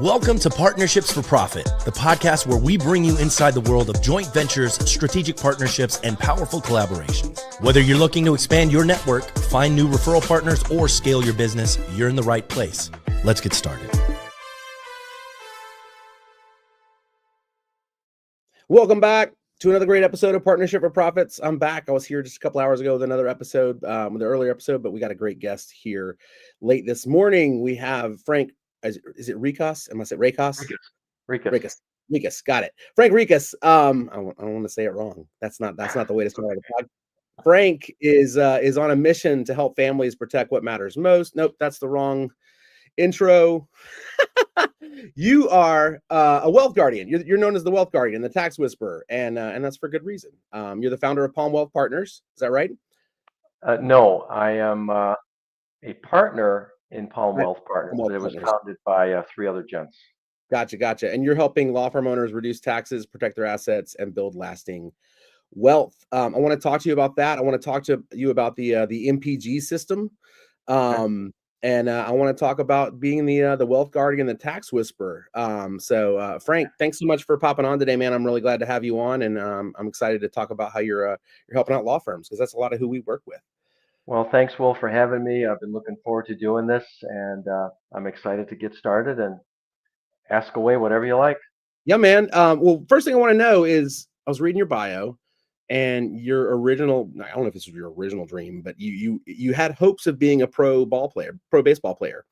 Welcome to Partnerships for Profit, the podcast where we bring you inside the world of joint ventures, strategic partnerships, and powerful collaborations. Whether you're looking to expand your network, find new referral partners, or scale your business, you're in the right place. Let's get started. Welcome back to another great episode of Partnership for Profits. I'm back. I was here just a couple hours ago with another episode, with the earlier episode, but we got a great guest here late this morning. We have Frank. Is it Rekas? Am I saying Rekas? Rekas. Got it. Frank Rekas. I don't want to say it wrong. That's not the way to start the podcast. Frank is on a mission to help families protect what matters most. Nope, that's the wrong intro. You are a wealth guardian. You're known as the wealth guardian, the tax whisperer, and that's for good reason. You're the founder of Palm Wealth Partners. Is that right? No, I am a partner in Palm Wealth Partners, but it was founded by three other gents. Gotcha. And you're helping law firm owners reduce taxes, protect their assets, and build lasting wealth. I want to talk to you about that. I want to talk to you about the MPG system. And I want to talk about being the wealth guardian, the tax whisperer. So Frank, thanks so much for popping on today, man. I'm really glad to have you on, and I'm excited to talk about how you're helping out law firms, because that's a lot of who we work with. Well, thanks, Will, for having me. I've been looking forward to doing this, and I'm excited to get started and ask away whatever you like. Yeah, man. Well, first thing I want to know is, I was reading your bio, and your original, I don't know if this was your original dream, but you had hopes of being a pro baseball player.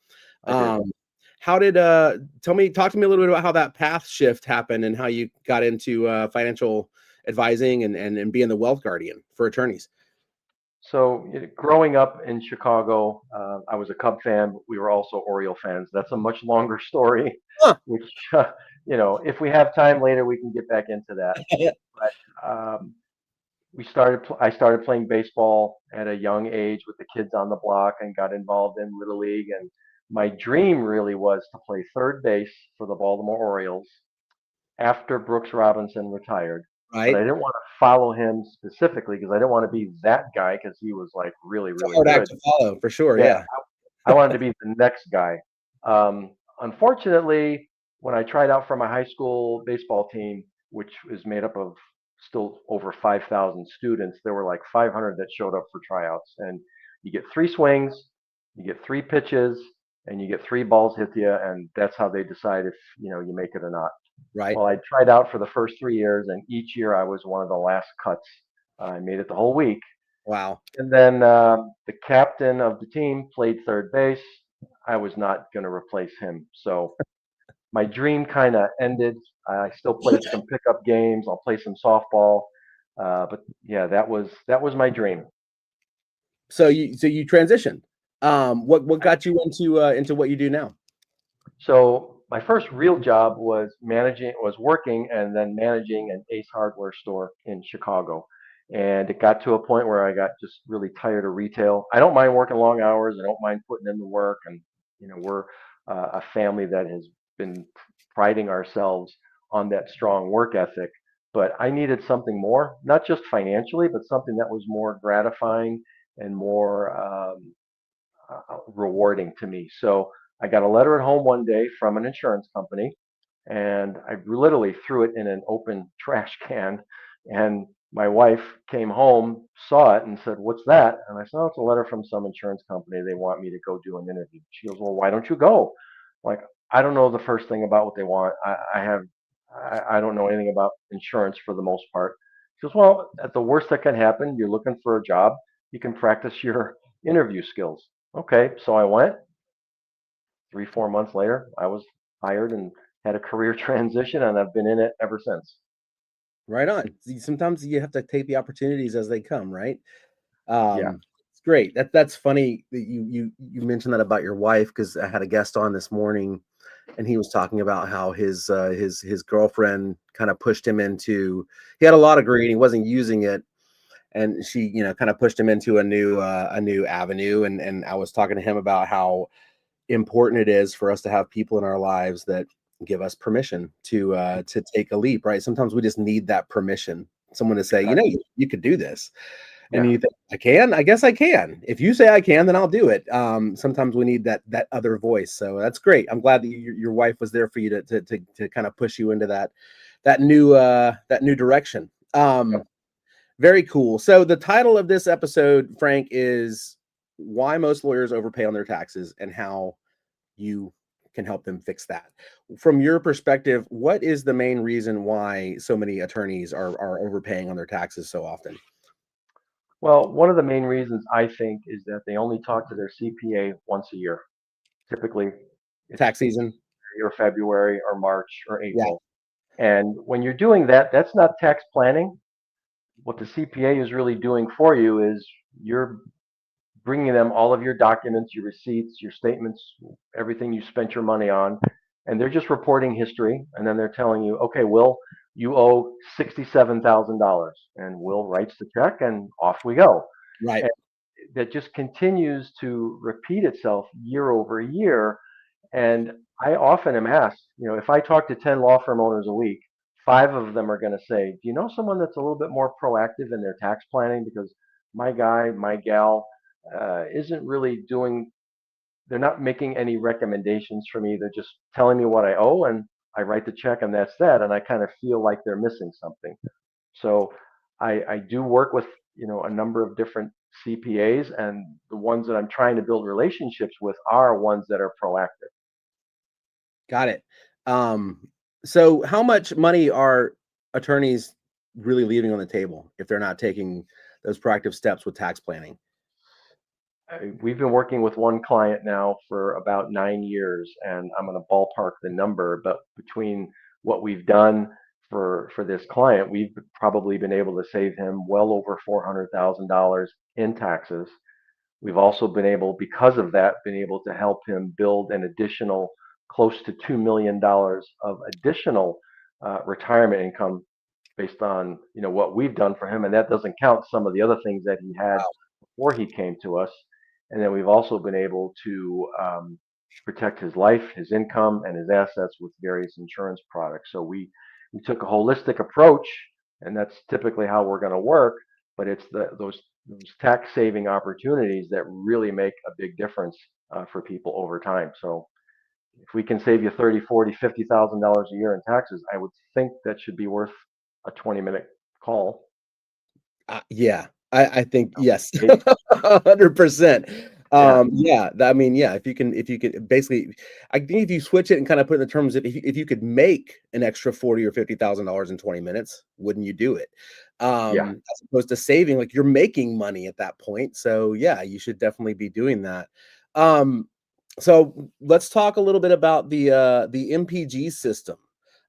How did talk to me a little bit about how that path shift happened and how you got into financial advising and being the wealth guardian for attorneys. So growing up in Chicago, I was a Cub fan. We were also Oriole fans. That's a much longer story, which, if we have time later, we can get back into that. But I started playing baseball at a young age with the kids on the block and got involved in Little League. And my dream really was to play third base for the Baltimore Orioles after Brooks Robinson retired. Right. But I didn't want to follow him specifically because I didn't want to be that guy, because he was like really hard act to follow, for sure. Yeah. I wanted to be the next guy. Unfortunately, when I tried out for my high school baseball team, which is made up of still over 5,000 students, there were like 500 that showed up for tryouts, and you get 3 swings, you get 3 pitches, and you get 3 balls hit to you, and that's how they decide if you make it or not. Right. Well, I tried out for the first 3 years, and each year I was one of the last cuts. I made it the whole week. Wow. And then the captain of the team played third base. I was not going to replace him, so my dream kind of ended. I still played some pickup games. I'll play some softball, but yeah, that was my dream. So you transitioned. What got you into what you do now? So my first real job was working and then managing an Ace Hardware store in Chicago. And it got to a point where I got just really tired of retail. I don't mind working long hours. I don't mind putting in the work. And, we're a family that has been priding ourselves on that strong work ethic. But I needed something more, not just financially, but something that was more gratifying and more rewarding to me. So I got a letter at home one day from an insurance company, and I literally threw it in an open trash can. And my wife came home, saw it, and said, "What's that?" And I said, "Oh, it's a letter from some insurance company. They want me to go do an interview." She goes, "Well, why don't you go?" I'm like, I don't know the first thing about what they want. I don't know anything about insurance for the most part. She goes, "Well, at the worst that can happen, you're looking for a job. You can practice your interview skills." Okay, so I went. 3-4 months later, I was hired and had a career transition, and I've been in it ever since. Right on. Sometimes you have to take the opportunities as they come, right? Yeah. It's great. That's funny that you mentioned that about your wife, because I had a guest on this morning, and he was talking about how his girlfriend kind of pushed him into. He had a law degree and he wasn't using it, and she kind of pushed him into a new avenue. And I was talking to him about how important it is for us to have people in our lives that give us permission to take a leap, right? Sometimes we just need that permission, someone to say, you could do this. And Yeah. you think, I can? I guess I can. If you say I can, then I'll do it. Sometimes we need that other voice. So that's great. I'm glad that your wife was there for you to kind of push you into that new direction. Yep. Very cool. So the title of this episode, Frank, is why most lawyers overpay on their taxes and how you can help them fix that. From your perspective, what is the main reason why so many attorneys are overpaying on their taxes so often? Well, one of the main reasons I think is that they only talk to their CPA once a year. Typically, it's Tax season? or February or March or Yeah, April. And when you're doing that, that's not tax planning. What the CPA is really doing for you is you're bringing them all of your documents, your receipts, your statements, everything you spent your money on, and they're just reporting history. And then they're telling you, okay, Will, you owe $67,000, and Will writes the check, and off we go. right. And that just continues to repeat itself year over year. And I often am asked, if I talk to 10 law firm owners a week, five of them are going to say, do you know someone that's a little bit more proactive in their tax planning? Because my guy, my gal, isn't really doing, they're not making any recommendations for me. They're just telling me what I owe, and I write the check, and that's that. And I kind of feel like they're missing something. So I do work with, a number of different CPAs, and the ones that I'm trying to build relationships with are ones that are proactive. Got it. So how much money are attorneys really leaving on the table if they're not taking those proactive steps with tax planning? We've been working with one client now for about 9 years, and I'm going to ballpark the number, but between what we've done for this client, we've probably been able to save him well over $400,000 in taxes. We've also been able, because of that, been able to help him build an additional close to $2 million of additional retirement income based on what we've done for him, and that doesn't count some of the other things that he had Wow. before he came to us. And then we've also been able to protect his life, his income, and his assets with various insurance products. So we took a holistic approach, and that's typically how we're going to work. But it's those tax saving opportunities that really make a big difference for people over time. So if we can save you 30, 40, $50,000 a year in taxes, I would think that should be worth a 20-minute call. Yeah, I think yes, Maybe. 100%. Yeah, Yeah, I mean, yeah, if you could basically, I think if you switch it and kind of put it in the terms of if you could make an extra 40 or $50,000 in 20 minutes, wouldn't you do it? yeah. As opposed to saving, like you're making money at that point. So yeah, you should definitely be doing that. Um, so let's talk a little bit about the MPG system.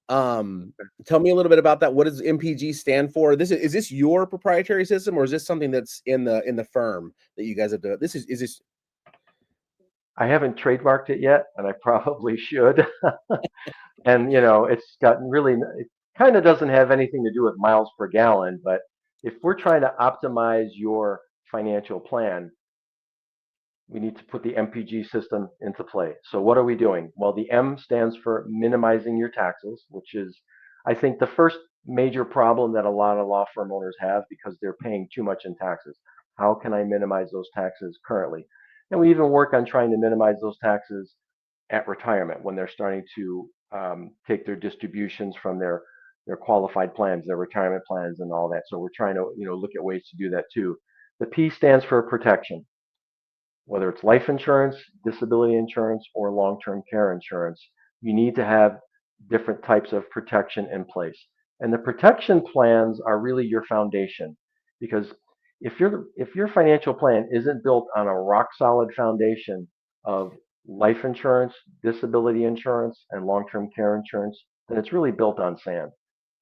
Um, Tell me a little bit about that. What does MPG stand for? Is this your proprietary system, or is this something that's in the firm that you guys have done? Is this I haven't trademarked it yet, and I probably should. And it's gotten really, it kind of doesn't have anything to do with miles per gallon, but if we're trying to optimize your financial plan, we need to put the MPG system into play. So what are we doing? Well, the M stands for minimizing your taxes, which is, I think, the first major problem that a lot of law firm owners have because they're paying too much in taxes. How can I minimize those taxes currently? And we even work on trying to minimize those taxes at retirement when they're starting to take their distributions from their qualified plans, their retirement plans, and all that. So we're trying to look at ways to do that too. The P stands for protection, whether it's life insurance, disability insurance, or long-term care insurance. You need to have different types of protection in place. And the protection plans are really your foundation because if your financial plan isn't built on a rock solid foundation of life insurance, disability insurance, and long-term care insurance, then it's really built on sand.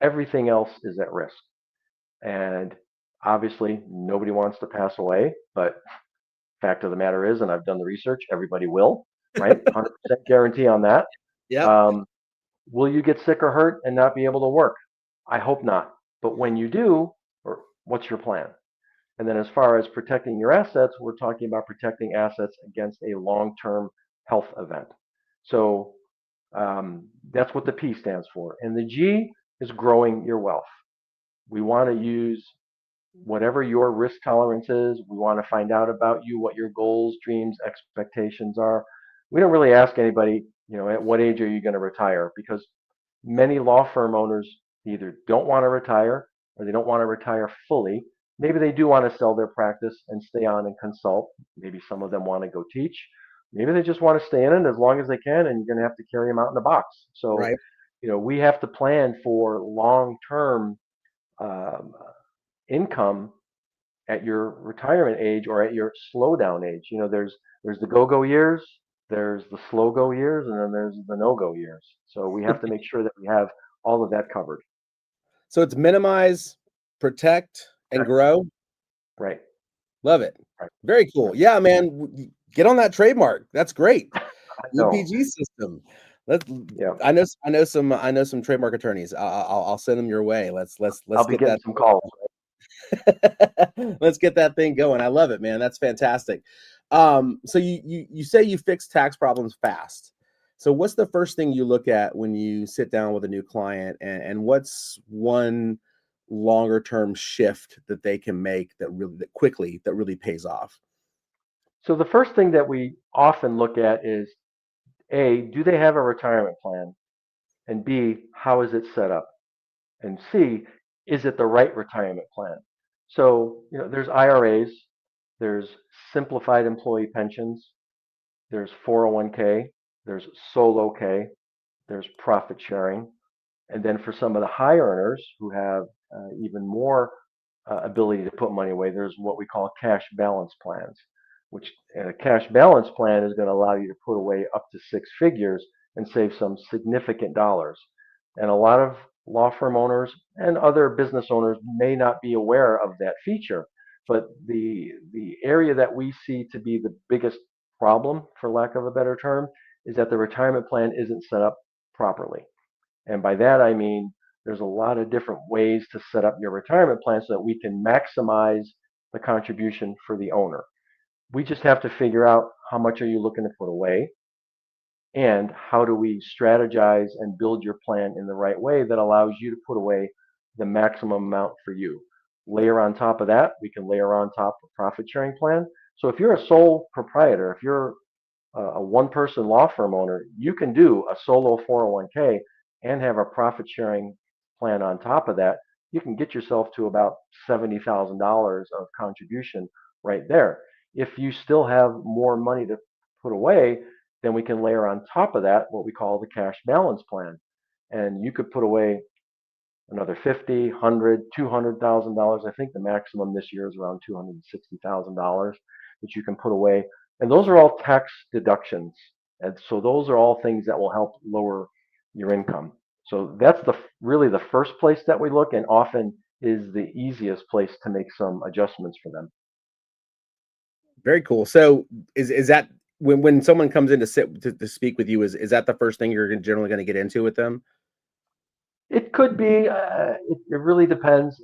Everything else is at risk. And obviously, nobody wants to pass away, but fact of the matter is, and I've done the research, everybody will, right? 100% guarantee on that. Yep. Um, will you get sick or hurt and not be able to work? I hope not. But when you do, or what's your plan? And then as far as protecting your assets, we're talking about protecting assets against a long-term health event. So that's what the P stands for. And the G is growing your wealth. We want to use whatever your risk tolerance is. We want to find out about you, what your goals, dreams, expectations are. We don't really ask anybody, at what age are you going to retire? Because many law firm owners either don't want to retire or they don't want to retire fully. Maybe they do want to sell their practice and stay on and consult. Maybe some of them want to go teach. Maybe they just want to stay in it as long as they can, and you're going to have to carry them out in the box. So, Right. we have to plan for long-term um, income at your retirement age or at your slowdown age. There's the go-go years, there's the slow-go years, and then there's the no-go years. So we have to make sure that we have all of that covered. So it's minimize, protect, and Correct. grow. Right. Love it. Right. Very cool. Right. Yeah, man. Get on that trademark. That's great. I know. MPG system. Let's. Yeah. I know some trademark attorneys. I'll send them your way. Let's I'll be get getting that. some calls. Let's get that thing going. I love it, man. That's fantastic. So you say you fix tax problems fast. So what's the first thing you look at when you sit down with a new client, and what's one longer term shift that they can make that really pays off? So the first thing that we often look at is A, do they have a retirement plan? And B, how is it set up? And C, is it the right retirement plan? So, there's IRAs, there's simplified employee pensions, there's 401k, there's solo K, there's profit sharing. And then for some of the high earners who have even more ability to put money away, there's what we call cash balance plans, which a cash balance plan is going to allow you to put away up to six figures and save some significant dollars. And a lot of law firm owners and other business owners may not be aware of that feature. But the area that we see to be the biggest problem, for lack of a better term, is that the retirement plan isn't set up properly. And by that, I mean, there's a lot of different ways to set up your retirement plan so that we can maximize the contribution for the owner. We just have to figure out how much are you looking to put away and how do we strategize and build your plan in the right way that allows you to put away the maximum amount for you. Layer on top of that, we can layer on top a profit sharing plan. So if you're a sole proprietor, if you're a one person law firm owner, you can do a solo 401k and have a profit sharing plan on top of that. You can get yourself to about $70,000 of contribution right there. If you still have more money to put away, then we can layer on top of that what we call the cash balance plan. And you could put away another 50, 100, $200,000. I think the maximum this year is around $260,000 that you can put away. And those are all tax deductions. And so those are all things that will help lower your income. So that's really the first place that we look, and often is the easiest place to make some adjustments for them. Very cool. So is that when someone comes in to speak with you, is that the first thing you're generally going to get into with them? It could be. It really depends.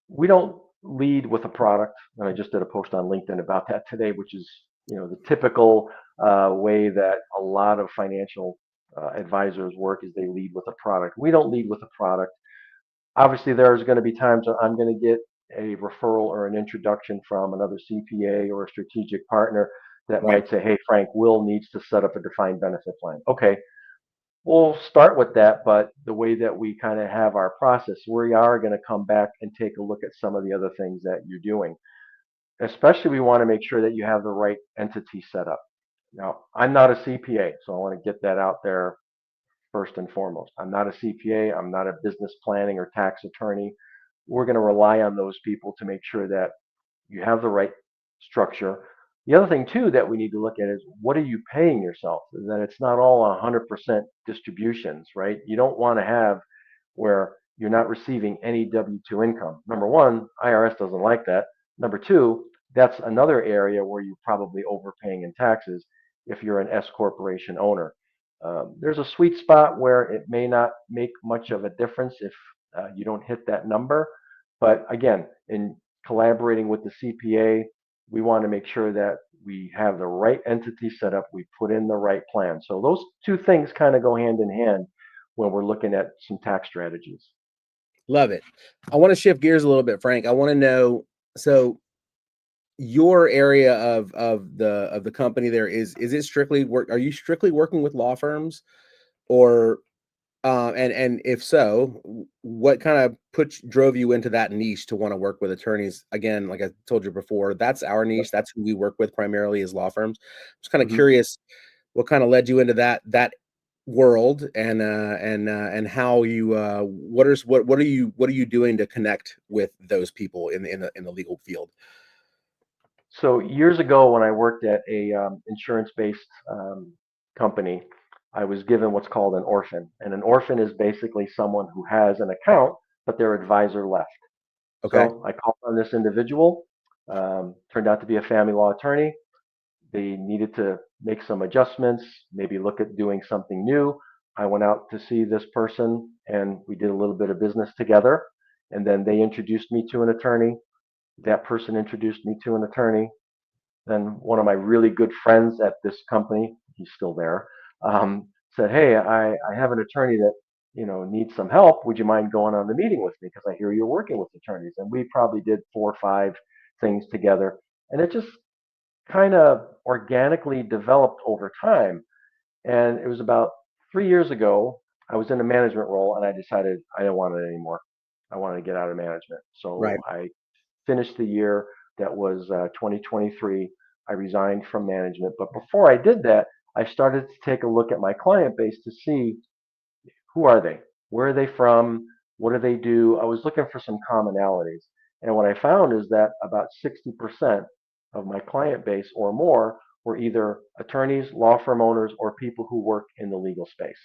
We don't lead with a product, and I just did a post on LinkedIn about that today, which is the typical way that a lot of financial advisors work is they lead with a product. We don't lead with a product. Obviously, there's going to be times that I'm going to get a referral or an introduction from another CPA or a strategic partner that Right. might say, "Hey, Frank, Will needs to set up a defined benefit plan." Okay, we'll start with that, but the way that we kind of have our process, we are going to come back and take a look at some of the other things that you're doing. Especially, we want to make sure that you have the right entity set up. Now, I'm not a CPA, so I want to get that out there first and foremost. I'm not a CPA, I'm not a business planning or tax attorney. We're going to rely on those people to make sure that you have the right structure. The other thing too that we need to look at is what are you paying yourself? That it's not all 100% distributions, right? You don't want to have where you're not receiving any W-2 income. Number one, IRS doesn't like that. Number two, that's another area where you're probably overpaying in taxes if you're an S corporation owner. There's a sweet spot where it may not make much of a difference if you don't hit that number. But again, in collaborating with the CPA, we want to make sure that we have the right entity set up, we put in the right plan. So those two things kind of go hand in hand when we're looking at some tax strategies. Love it. I want to shift gears a little bit, Frank. I want to know, so your area of the company there is it strictly work? Are you strictly working with law firms, or and if so, what kind of drove you into that niche to want to work with attorneys? Again, like I told you before, that's our niche. That's who we work with primarily, is law firms. Just kind of Mhm. curious what kind of led you into that world, and how you what are you doing to connect with those people in the legal field? So years ago, when I worked at a insurance-based company, I was given what's called an orphan, and an orphan is basically someone who has an account, but their advisor left. Okay. So I called on this individual. Turned out to be a family law attorney. They needed to make some adjustments, maybe look at doing something new. I went out to see this person, and we did a little bit of business together. And then they introduced me to an attorney. That person introduced me to an attorney. Then one of my really good friends at this company, he's still there, said, "Hey, I have an attorney that needs some help. Would you mind going on the meeting with me? Because I hear you're working with attorneys." And we probably did 4 or 5 things together, and it just kind of organically developed over time. And it was about 3 years ago, I was in a management role, and I decided I didn't want it anymore. I wanted to get out of management, Right. so I finished the year that was 2023. I resigned from management. But before I did that, I started to take a look at my client base to see who are they? Where are they from? What do they do? I was looking for some commonalities. And what I found is that about 60% of my client base or more were either attorneys, law firm owners, or people who work in the legal space.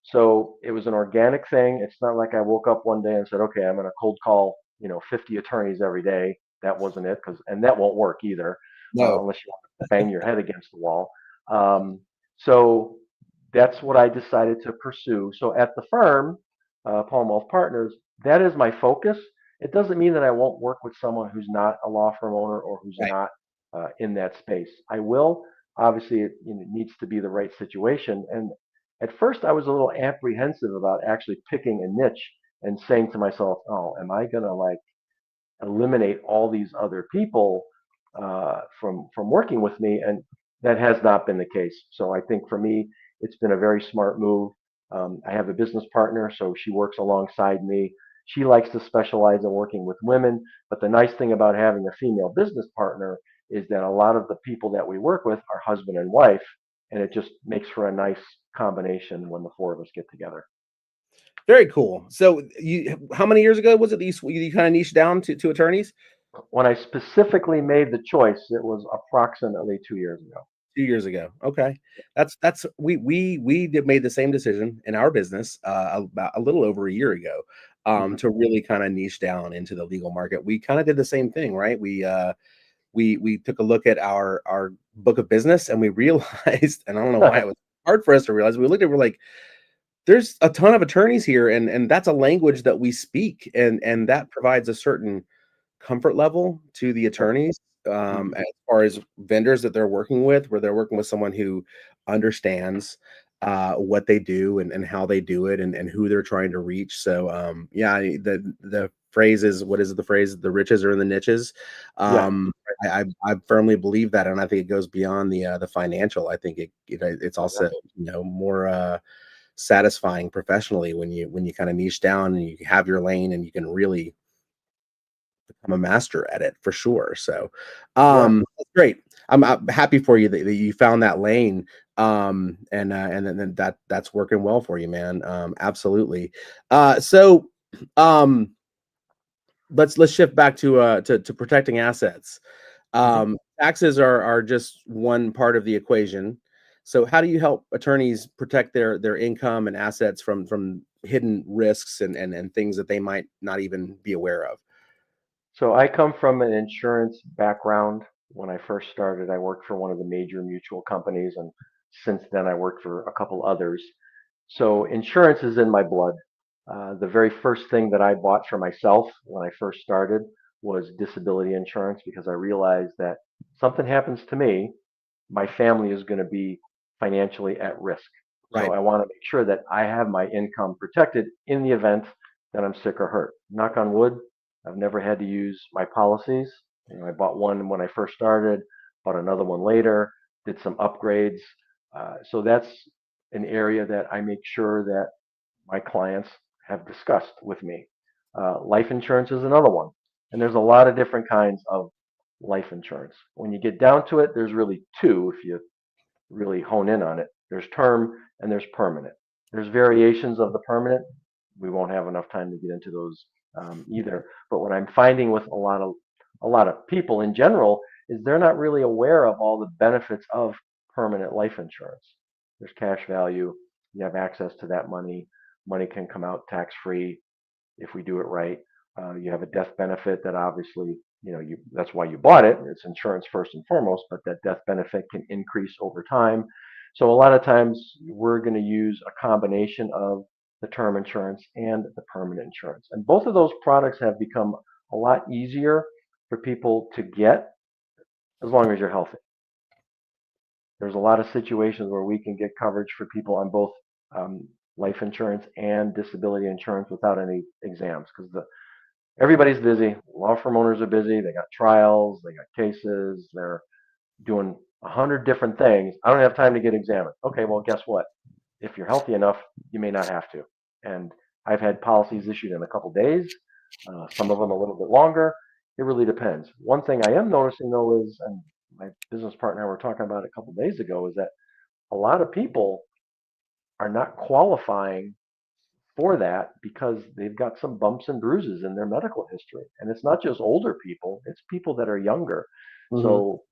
So it was an organic thing. It's not like I woke up one day and said, okay, I'm going to cold call, 50 attorneys every day. That wasn't it, and that won't work either, No. unless you want to bang your head against the wall. So that's what I decided to pursue. So at the firm, Palm Partners, that is my focus. It doesn't mean that I won't work with someone who's not a law firm owner or who's Right. not in that space. I will. Obviously, it needs to be the right situation. And at first, I was a little apprehensive about actually picking a niche and saying to myself, "Oh, am I gonna like eliminate all these other people from working with me?" And that has not been the case. So I think for me, it's been a very smart move. I have a business partner, so she works alongside me. She likes to specialize in working with women, but the nice thing about having a female business partner is that a lot of the people that we work with are husband and wife, and it just makes for a nice combination when the four of us get together. Very cool. So how many years ago was it that you kind of niched down to attorneys? When I specifically made the choice, it was approximately 2 years ago. 2 years ago. Okay. That's made the same decision in our business about a little over a year ago, Mhm. to really kind of niche down into the legal market. We kind of did the same thing, right? We took a look at our book of business, and we realized, and I don't know why it was hard for us to realize, we looked at, we're like, there's a ton of attorneys here, and that's a language that we speak, and that provides a certain comfort level to the Right. attorneys, Mhm. as far as vendors that they're working with, where they're working with someone who understands what they do, and how they do it, and who they're trying to reach. So yeah, the phrase is, what is the phrase? The riches are in the niches. Yeah. Um, I firmly believe that, and I think it goes beyond the financial. I think it's Oh, also, more satisfying professionally when you kind of niche down and you have your lane and you can really become a master at it, for sure. So yeah. that's great. I'm happy for you that you found that lane, and then that's working well for you, man. Absolutely. So um let's shift back to protecting assets. Mhm. Taxes are just one part of the equation. So how do you help attorneys protect their income and assets from hidden risks, and things that they might not even be aware of? So I come from an insurance background. When I first started, I worked for one of the major mutual companies, and since then, I worked for a couple others. So insurance is in my blood. The very first thing that I bought for myself when I first started was disability insurance, because I realized that something happens to me, my family is going to be financially at risk. So Right. I want to make sure that I have my income protected in the event then I'm sick or hurt. Knock on wood, I've never had to use my policies. I bought one when I first started, bought another one later, did some upgrades. So that's an area that I make sure that my clients have discussed with me. Life insurance is another one. And there's a lot of different kinds of life insurance. When you get down to it, there's really two if you really hone in on it. There's term and there's permanent. There's variations of the permanent. We won't have enough time to get into those either. But what I'm finding with a lot of people in general is they're not really aware of all the benefits of permanent life insurance. There's cash value. You have access to that money. Money can come out tax free if we do it right. You have a death benefit that obviously, that's why you bought it. It's insurance first and foremost, but that death benefit can increase over time. So a lot of times we're going to use a combination of the term insurance and the permanent insurance. And both of those products have become a lot easier for people to get as long as you're healthy. There's a lot of situations where we can get coverage for people on both life insurance and disability insurance without any exams because everybody's busy. Law firm owners are busy. They got trials, they got cases, they're doing 100 different things. I don't have time to get examined. Okay, well, guess what? If you're healthy enough, you may not have to. And I've had policies issued in a couple days, some of them a little bit longer. It really depends. One thing I am noticing though is, and my business partner and I were talking about it a couple days ago, is that a lot of people are not qualifying for that because they've got some bumps and bruises in their medical history. And it's not just older people, it's people that are younger. Mhm. So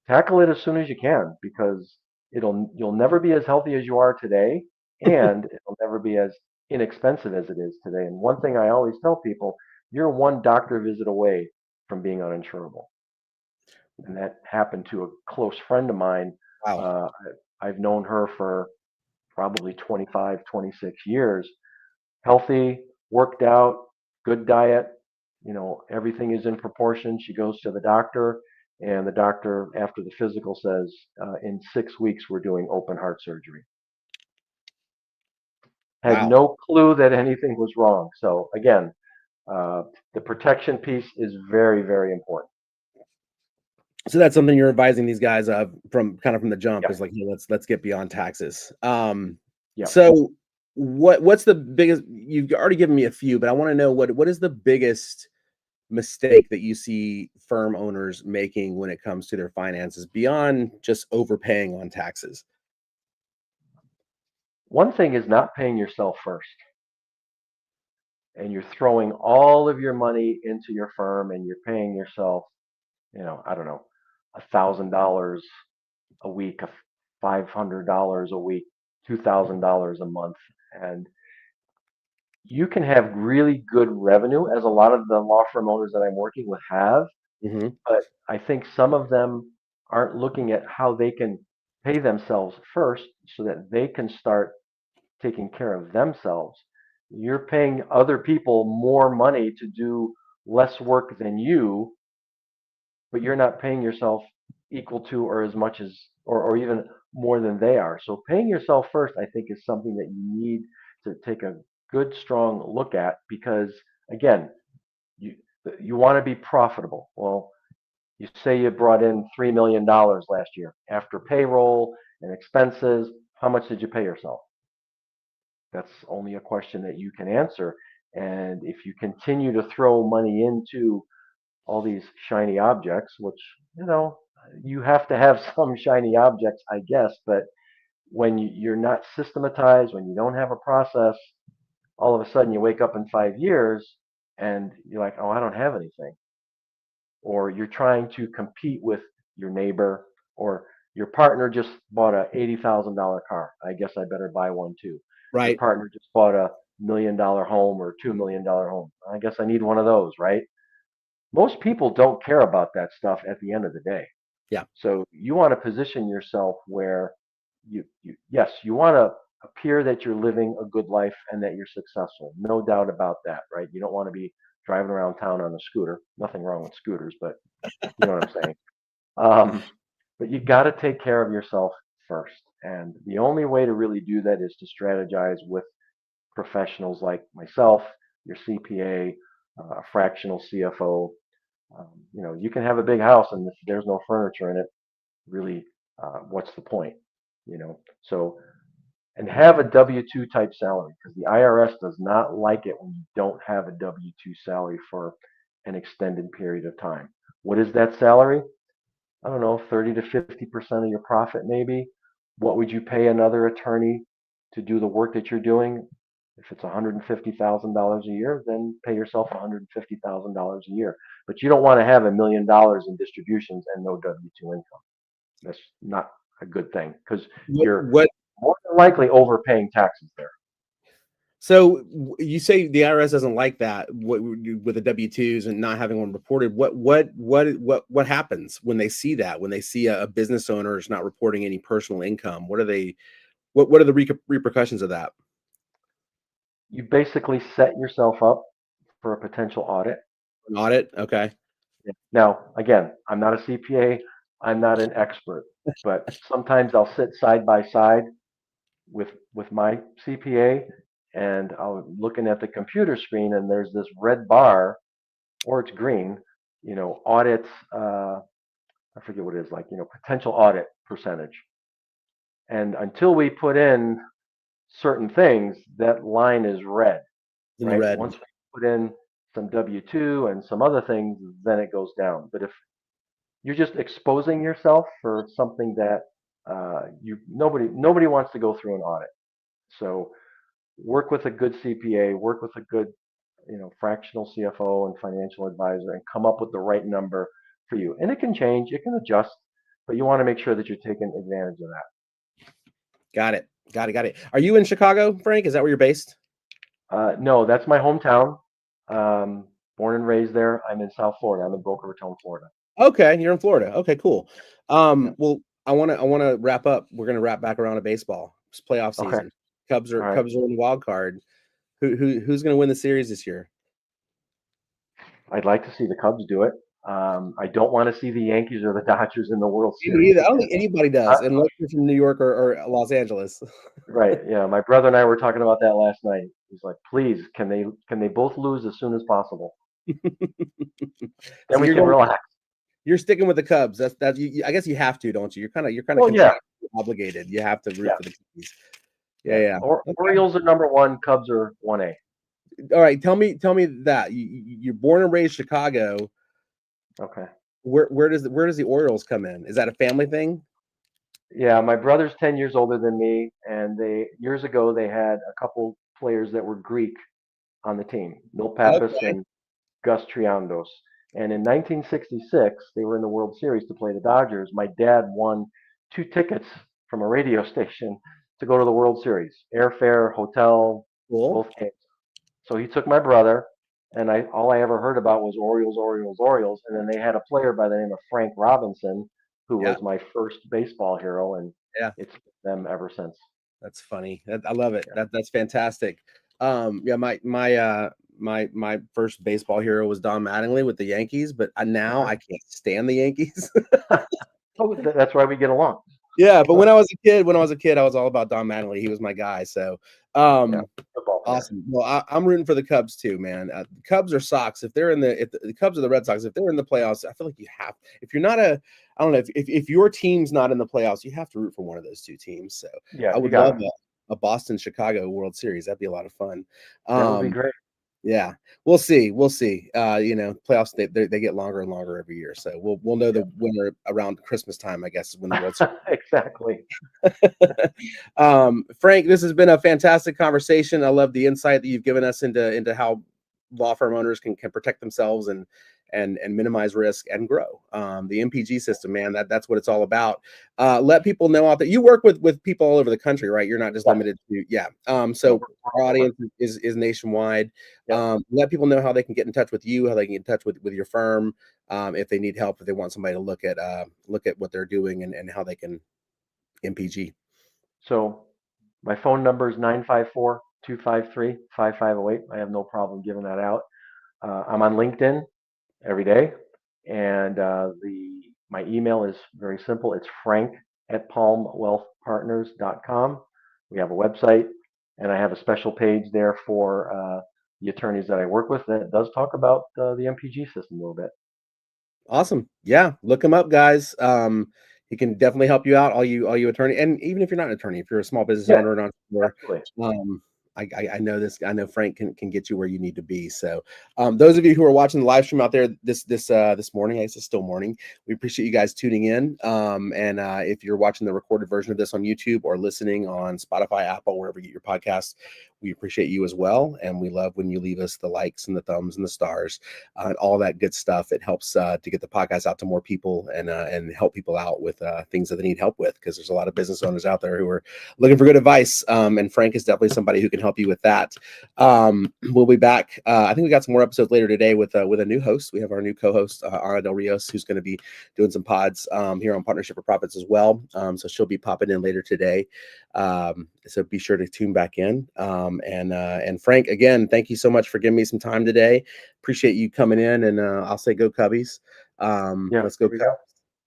tackle it as soon as you can because you'll never be as healthy as you are today and it'll never be as inexpensive as it is today. And one thing I always tell people, you're one doctor visit away from being uninsurable. And that happened to a close friend of mine. Wow. I've known her for probably 25, 26 years. Healthy, worked out, good diet, everything is in proportion. She goes to the doctor, and the doctor, after the physical, says, in 6 weeks, we're doing open heart surgery. Had Wow. no clue that anything was wrong. So, again, the protection piece is very, very important. So that's something you're advising these guys of from the jump Yep. is like, hey, let's get beyond taxes. Yep. So what's the biggest? You've already given me a few, but I want to know what is the biggest mistake that you see firm owners making when it comes to their finances beyond just overpaying on taxes? One thing is not paying yourself first. And you're throwing all of your money into your firm and you're paying yourself, I don't know, $1,000 a week, $500 a week, $2,000 a month. And you can have really good revenue, as a lot of the law firm owners that I'm working with have. Mm-hmm. But I think some of them aren't looking at how they can pay themselves first so that they can start taking care of themselves. You're paying other people more money to do less work than you, but you're not paying yourself equal to or as much as or even more than they are. So paying yourself first, I think, is something that you need to take a good, strong look at because again, you you want to be profitable. Well, you say you brought in $3 million last year. After payroll and expenses, how much did you pay yourself? That's only a question that you can answer. And if you continue to throw money into all these shiny objects, which, you have to have some shiny objects, I guess, but when you're not systematized, when you don't have a process, all of a sudden you wake up in 5 years and you're like, oh, I don't have anything. Or you're trying to compete with your neighbor or your partner just bought a $80,000 car. I guess I better buy one too. Your Right. partner just bought a $1 million home or $2 million home. I guess I need one of those, right? Most people don't care about that stuff at the end of the day. Yeah. So you want to position yourself where yes, you want to appear that you're living a good life and that you're successful. No doubt about that, right? You don't want to be driving around town on a scooter. Nothing wrong with scooters, but you know what I'm saying. But you got to take care of yourself first. And the only way to really do that is to strategize with professionals like myself, your CPA, a fractional CFO. You can have a big house and if there's no furniture in it, really, what's the point? So and have a W-2 type salary because the IRS does not like it when you don't have a W-2 salary for an extended period of time. What is that salary? I don't know, 30 to 50% of your profit, maybe. What would you pay another attorney to do the work that you're doing? If it's $150,000 a year, then pay yourself $150,000 a year. But you don't want to have $1 million in distributions and no W-2 income. That's not a good thing because you're What more than likely overpaying taxes there. So you say the IRS doesn't like that with the W-2s and not having one reported. What happens when they see that? When they see a business owner is not reporting any personal income? What are they? What are the repercussions of that? You basically set yourself up for a potential audit. An audit? Okay. Now, again, I'm not a CPA, I'm not an expert, but sometimes I'll sit side by side with my CPA and I'm looking at the computer screen and there's this red bar or it's green, audits, I forget what it is, like, potential audit percentage. And until we put in certain things, that line is red, In the right? red. Once we put in some W-2 and some other things, then it goes down. But if you're just exposing yourself for something that nobody wants to go through an audit. So work with a good CPA, work with a good fractional CFO and financial advisor, and come up with the right number for you. And it can change, it can adjust, but you want to make sure that you're taking advantage of that. Got it. Got it. Are you in Chicago, Frank? Is that where you're based? No, that's my hometown. Born and raised there. I'm in South Florida. I'm in Boca Raton, Florida. Okay, you're in Florida. Okay, cool. Yeah. Well, I wanna wrap up. We're gonna wrap back around to baseball. It's playoff Okay. season. Cubs are All right. Cubs are in the wild card. Who's gonna win the series this year? I'd like to see the Cubs do it. I don't want to see the Yankees or the Dodgers in the World Me Series neither. I don't again. think anybody does, unless you're from New York or Los Angeles. Right. Yeah. My brother and I were talking about that last night. He's like, please, can they both lose as soon as possible? Then So we can relax. you're sticking with the Cubs. That's I guess you have to, don't you? You're kind of Well, yeah. contractually obligated. You have to root Yeah. for the Cubs. Yeah. Okay. Orioles are number one. Cubs are 1A. All right. Tell me that you're born and raised Chicago. Okay. Where does the Orioles come in? Is that a family thing? Yeah. My brother's 10 years older than me, and years ago they had a couple players that were Greek on the team, Mil Pappas Okay. and Gus Triandos. And in 1966, they were in the World Series to play the Dodgers. My dad won 2 tickets from a radio station to go to the World Series, airfare, hotel, Cool. both games. So he took my brother, and all I ever heard about was Orioles, Orioles, Orioles. And then they had a player by the name of Frank Robinson, who Yeah. was my first baseball hero, and Yeah. it's been them ever since. That's funny. I love it. Yeah. That's fantastic. Yeah, my first baseball hero was Don Mattingly with the Yankees, but now I can't stand the Yankees. Oh, that's why we get along. Yeah, but when I was a kid, I was all about Don Mattingly. He was my guy. So, Yeah, football player. awesome. Well, I'm rooting for the Cubs too, man. The Cubs or Sox. If the Cubs or the Red Sox, if they're in the playoffs, I feel like you have. If you're not I don't know, if your team's not in the playoffs, you have to root for one of those two teams. So Yeah, I you would got love it. a Boston Chicago World Series. That'd be a lot of fun. That would be great. Yeah, we'll see. Playoffs they get longer and longer every year. So we'll know the winner around Christmas time, I guess, is when the World Series. Exactly. Frank, this has been a fantastic conversation. I love the insight that you've given us into how law firm owners can protect themselves and minimize risk and grow. The MPG system, man, that's what it's all about. Let people know out there. You work with people all over the country, right? You're not just limited to So our audience is nationwide. Let people know how they can get in touch with you, how they can get in touch with your firm, if they need help, if they want somebody to look at what they're doing and how they can MPG. So my phone number is 954-253-5508. I have no problem giving that out. I'm on LinkedIn every day, and my email is very simple. It's frank@palmwealthpartners.com. We have a website, and I have a special page there for the attorneys that I work with that does talk about the MPG system a little bit. Awesome. Yeah, look him up, guys. He can definitely help you out, all you attorney, and even if you're not an attorney, if you're a small business Yeah, owner or an entrepreneur, absolutely. I know this. I know Frank can get you where you need to be. So, those of you who are watching the live stream out there this morning, I guess it's still morning. We appreciate you guys tuning in. And if you're watching the recorded version of this on YouTube or listening on Spotify, Apple, wherever you get your podcasts, we appreciate you as well. And we love when you leave us the likes and the thumbs and the stars and all that good stuff. It helps to get the podcast out to more people and help people out with things that they need help with, because there's a lot of business owners out there who are looking for good advice. And Frank is definitely somebody who can help you with that. We'll be back. I think we got some more episodes later today with a new host. We have our new co-host, Ana Del Rios, who's going to be doing some pods here on Partnership for Profits as well. So she'll be popping in later today. So be sure to tune back in. And Frank, again, thank you so much for giving me some time today. Appreciate you coming in, and I'll say go Cubbies. Let's go Cubs.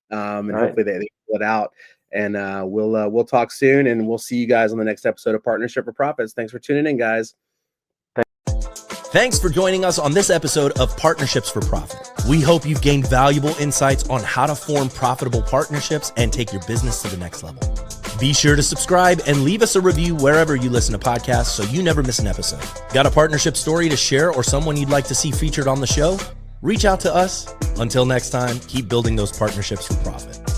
And hopefully they pull it out. And we'll talk soon, and we'll see you guys on the next episode of Partnership for Profits. Thanks for tuning in, guys. Thanks for joining us on this episode of Partnerships for Profit. We hope you've gained valuable insights on how to form profitable partnerships and take your business to the next level. Be sure to subscribe and leave us a review wherever you listen to podcasts so you never miss an episode. Got a partnership story to share or someone you'd like to see featured on the show? Reach out to us. Until next time, keep building those partnerships for profit.